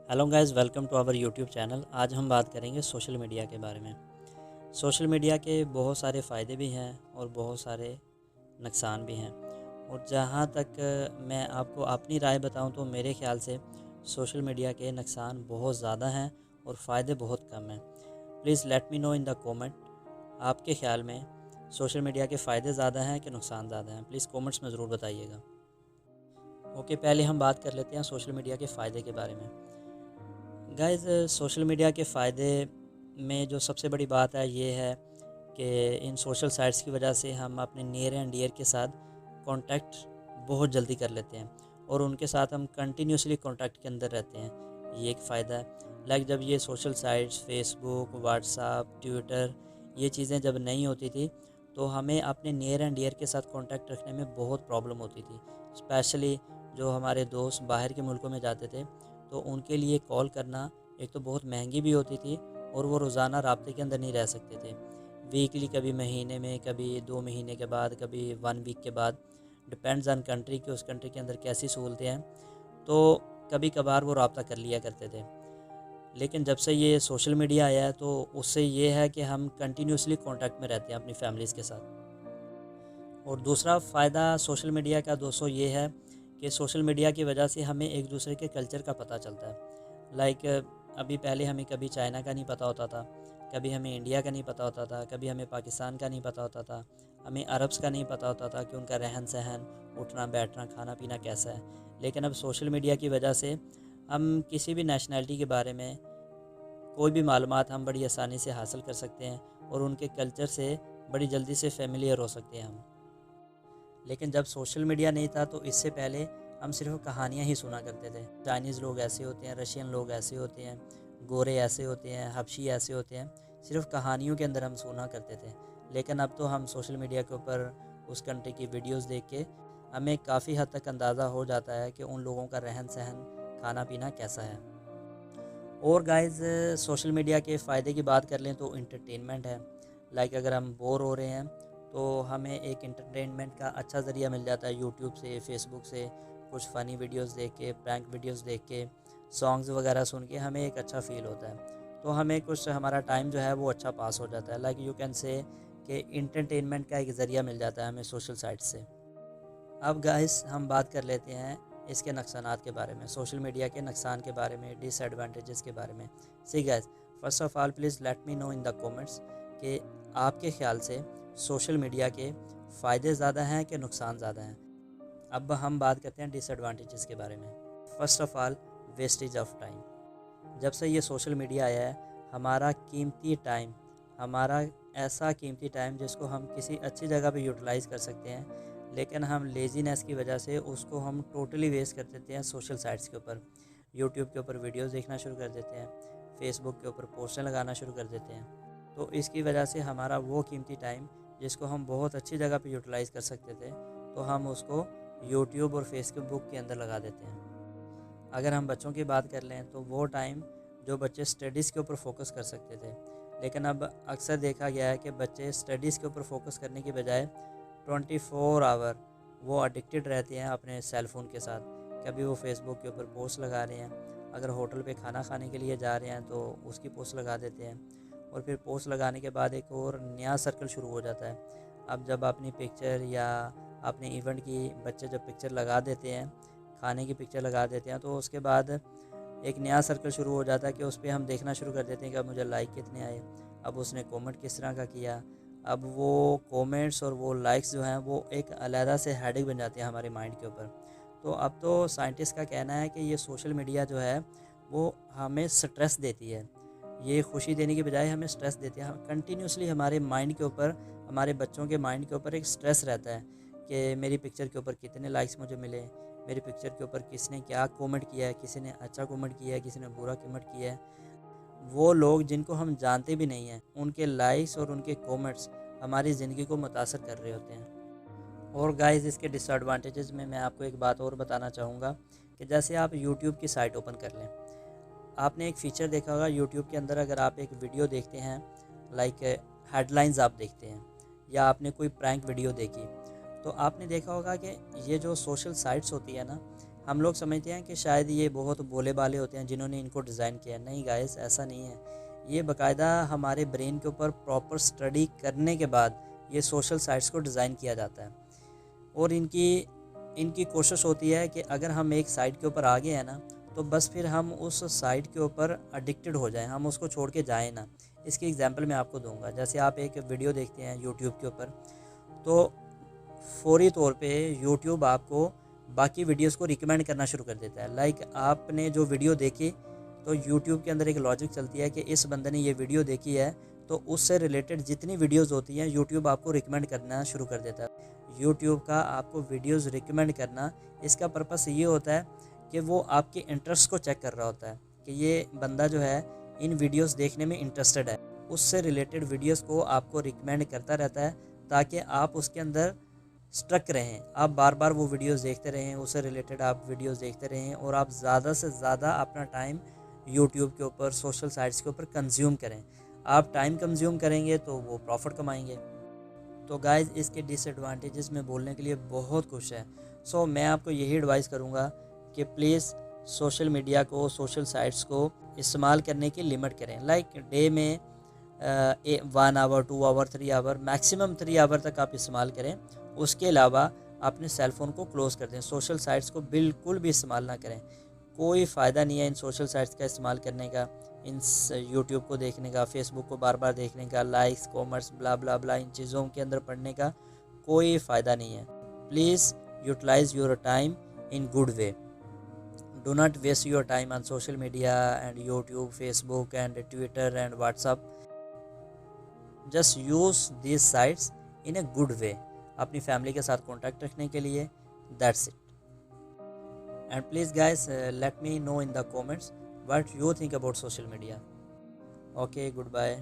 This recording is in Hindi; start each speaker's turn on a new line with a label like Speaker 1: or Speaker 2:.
Speaker 1: Hello guys, welcome to our YouTube channel. आज हम बात करेंगे सोशल मीडिया के बारे में। सोशल मीडिया के बहुत सारे फ़ायदे भी हैं और बहुत सारे नुकसान भी हैं। और जहाँ तक मैं आपको अपनी राय बताऊं तो मेरे ख़्याल से सोशल मीडिया के नुकसान बहुत ज़्यादा हैं और फ़ायदे बहुत कम हैं। Please let me know in the comment, आपके ख़्याल में सोशल मीडिया के फ़ायदे ज़्यादा हैं कि नुकसान ज़्यादा हैं। प्लीज़ कमेंट्स में ज़रूर बताइएगा। ओके, पहले हम बात कर लेते हैं सोशल मीडिया के फ़ायदे के बारे में। गाइज़, सोशल मीडिया के फ़ायदे में जो सबसे बड़ी बात है ये है कि इन सोशल साइट्स की वजह से हम अपने नियर एंड डियर के साथ कांटेक्ट बहुत जल्दी कर लेते हैं और उनके साथ हम कंटिन्यूसली कांटेक्ट के अंदर रहते हैं। ये एक फ़ायदा है। लाइक जब ये social sites Facebook, WhatsApp, Twitter ये चीज़ें जब नहीं होती थी तो हमें अपने नियर एंड डियर के साथ कांटेक्ट रखने में बहुत प्रॉब्लम होती थी। स्पेशली जो हमारे दोस्त बाहर के मुल्कों में जाते थे तो उनके लिए कॉल करना एक तो बहुत महंगी भी होती थी और वो रोज़ाना राब्ते के अंदर नहीं रह सकते थे। वीकली, कभी महीने में, कभी 2 महीने के बाद, कभी 1 वीक के बाद, डिपेंड्स ऑन कंट्री कि उस कंट्री के अंदर कैसी सहूलतें हैं, तो कभी कभार वो रब्ता कर लिया करते थे। लेकिन जब से ये सोशल मीडिया आया है तो उससे ये है कि हम कंटिन्यूसली कांटेक्ट में रहते हैं अपनी फैमिलीज़ के साथ। और दूसरा फ़ायदा सोशल मीडिया का दोस्तों ये है कि सोशल मीडिया की वजह से हमें एक दूसरे के कल्चर का पता चलता है। लाइक अभी पहले हमें कभी चाइना का नहीं पता होता था, कभी हमें इंडिया का नहीं पता होता था, कभी हमें पाकिस्तान का नहीं पता होता था, हमें अरब्स का नहीं पता होता था कि उनका रहन सहन, उठना बैठना, खाना पीना कैसा है। लेकिन अब सोशल मीडिया की वजह से हम किसी भी नेशनैलिटी के बारे में कोई भी मालूमात हम बड़ी आसानी से हासिल कर सकते हैं और उनके कल्चर से बड़ी जल्दी से फेमिलियर हो सकते हैं हम। लेकिन जब सोशल मीडिया नहीं था तो इससे पहले हम सिर्फ कहानियाँ ही सुना करते थे। चाइनीज़ लोग ऐसे होते हैं, रशियन लोग ऐसे होते हैं, गोरे ऐसे होते हैं, हबशी ऐसे होते हैं, सिर्फ कहानियों के अंदर हम सुना करते थे। लेकिन अब तो हम सोशल मीडिया के ऊपर उस कंट्री की वीडियोस देख के हमें काफ़ी हद तक अंदाज़ा हो जाता है कि उन लोगों का रहन सहन, खाना पीना कैसा है। और गाइज़, सोशल मीडिया के फ़ायदे की बात कर लें तो इंटरटेनमेंट है। लाइक अगर हम बोर हो रहे हैं तो हमें एक इंटरटेनमेंट का अच्छा ज़रिया मिल जाता है यूट्यूब से, फेसबुक से, कुछ फ़नी वीडियोस देख के, प्रैंक वीडियोस देख के, सॉन्ग्स वगैरह सुन के हमें एक अच्छा फ़ील होता है। तो हमें कुछ हमारा टाइम जो है वो अच्छा पास हो जाता है। लाइक यू कैन से कि इंटरटेनमेंट का एक ज़रिया मिल जाता है हमें सोशल साइट से। अब गाइस हम बात कर लेते हैं इसके नुकसानात के बारे में, सोशल मीडिया के नुकसान के बारे में, डिसएडवांटेजेस के बारे में। See guys, first of all please let me know in the comments कि आपके ख्याल से सोशल मीडिया के फ़ायदे ज़्यादा हैं कि नुकसान ज़्यादा हैं। अब हम बात करते हैं डिसएडवांटेजेस के बारे में। First of all, wastage of time. जब से ये सोशल मीडिया आया है, हमारा कीमती टाइम, हमारा ऐसा कीमती टाइम जिसको हम किसी अच्छी जगह पे यूटिलाइज़ कर सकते हैं, लेकिन हम लेज़ीनेस की वजह से उसको हम टोटली वेस्ट कर देते हैं सोशल साइट्स के ऊपर। यूट्यूब के ऊपर वीडियोस देखना शुरू कर देते हैं, फेसबुक के ऊपर पोस्टें लगाना शुरू कर देते हैं। तो इसकी वजह से हमारा वो कीमती टाइम जिसको हम बहुत अच्छी जगह पे यूटिलाइज़ कर सकते थे, तो हम उसको यूट्यूब और फेसबुक के अंदर लगा देते हैं। अगर हम बच्चों की बात कर लें तो वो टाइम जो बच्चे स्टडीज़ के ऊपर फोकस कर सकते थे, लेकिन अब अक्सर देखा गया है कि बच्चे स्टडीज़ के ऊपर फोकस करने की बजाय 24 आवर वो एडिक्टेड रहते हैं अपने सेल फ़ोन के साथ। कभी वो फेसबुक के ऊपर पोस्ट लगा रहे हैं, अगर होटल पे खाना खाने के लिए जा रहे हैं तो उसकी पोस्ट लगा देते हैं, और फिर पोस्ट लगाने के बाद एक और नया सर्कल शुरू हो जाता है। अब जब अपनी पिक्चर या अपने इवेंट की बच्चे जब पिक्चर लगा देते हैं, खाने की पिक्चर लगा देते हैं, तो उसके बाद एक नया सर्कल शुरू हो जाता है कि उस पर हम देखना शुरू कर देते हैं कि अब मुझे लाइक कितने आए, अब उसने कमेंट किस तरह का किया। अब वो कमेंट्स और वो लाइक्स जो हैं वो एक अलहदा से हेडेक बन जाते हैं हमारे माइंड के ऊपर। तो अब तो साइंटिस्ट का कहना है कि ये सोशल मीडिया जो है वो हमें स्ट्रेस देती है। ये खुशी देने की बजाय हमें स्ट्रेस देती है। कंटिन्यूसली हमारे माइंड के ऊपर, हमारे बच्चों के माइंड के ऊपर एक स्ट्रेस रहता है कि मेरी पिक्चर के ऊपर कितने लाइक्स मुझे मिले, मेरी पिक्चर के ऊपर किसने क्या कमेंट किया है, किसी ने अच्छा कमेंट किया है, किसी ने बुरा कमेंट किया है। वो लोग जिनको हम जानते भी नहीं हैं, उनके लाइक्स और उनके कमेंट्स हमारी ज़िंदगी को मुतासर कर रहे होते हैं। और गाइस, इसके डिसएडवांटेजेस में मैं आपको एक बात और बताना चाहूँगा कि जैसे आप यूट्यूब की साइट ओपन कर लें, आपने एक फ़ीचर देखा होगा यूट्यूब के अंदर, अगर आप एक वीडियो देखते हैं, लाइक हेडलाइंस आप देखते हैं या आपने कोई प्रैंक वीडियो देखी, तो आपने देखा होगा कि ये जो सोशल साइट्स होती है ना, हम लोग समझते हैं कि शायद ये बहुत भोले भाले होते हैं जिन्होंने इनको डिज़ाइन किया। नहीं गाइस, ऐसा नहीं है। ये बाकायदा हमारे ब्रेन के ऊपर प्रॉपर स्टडी करने के बाद ये सोशल साइट्स को डिज़ाइन किया जाता है। और इनकी कोशिश होती है कि अगर हम एक साइट के ऊपर आ गए हैं ना, तो बस फिर हम उस साइट के ऊपर एडिक्टेड हो जाएं, हम उसको छोड़ के जाएं ना। इसकी एग्जांपल मैं आपको दूंगा। जैसे आप एक वीडियो देखते हैं यूट्यूब के ऊपर, तो फौरी तौर पे यूट्यूब आपको बाकी वीडियोस को रिकमेंड करना शुरू कर देता है। लाइक आपने जो वीडियो देखी, तो यूट्यूब के अंदर एक लॉजिक चलती है कि इस बंदे ने ये वीडियो देखी है, तो उससे रिलेटेड जितनी वीडियोस होती हैं यूट्यूब आपको रिकमेंड करना शुरू कर देता है। यूट्यूब का आपको वीडियोस रिकमेंड करना, इसका पर्पस ये होता है कि वो आपके इंटरेस्ट को चेक कर रहा होता है कि ये बंदा जो है इन वीडियोस देखने में इंटरेस्टेड है। उससे रिलेटेड वीडियोस को आपको रिकमेंड करता रहता है ताकि आप उसके अंदर स्ट्रक रहें, आप बार बार वो वीडियोस देखते रहें, उससे रिलेटेड आप वीडियोस देखते रहें और आप ज़्यादा से ज़्यादा अपना टाइम यूट्यूब के ऊपर, सोशल साइट्स के ऊपर कंज्यूम करें। आप टाइम कंज्यूम करेंगे तो वो प्रॉफिट कमाएंगे। तो गाइस, इसके डिसएडवांटेजेस में बोलने के लिए बहुत कुछ है। सो मैं आपको यही एडवाइस करूँगा कि प्लीज़ सोशल मीडिया को, सोशल साइट्स को इस्तेमाल करने की लिमिट करें। लाइक डे में 1 hour, 2 hour, 3 hour, maximum 3 hour तक आप इस्तेमाल करें। उसके अलावा अपने सेल फ़ोन को क्लोज़ कर दें। सोशल साइट्स को बिल्कुल भी इस्तेमाल ना करें। कोई फ़ायदा नहीं है इन सोशल साइट्स का इस्तेमाल करने का, इन यूट्यूब को देखने का, फेसबुक को बार बार देखने का, लाइक्स, कॉमेंट्स, ब्ला ब्ला ब्ला, इन चीज़ों के अंदर पढ़ने का कोई फ़ायदा नहीं है। Please utilise your time in good way. Do not waste your time on social media and YouTube, Facebook and Twitter and WhatsApp. Just use these sites in a good way. अपनी फैमिली के साथ कांटेक्ट रखने के लिए, that's it. And please guys, let me know in the comments what you think about social media. Okay, goodbye.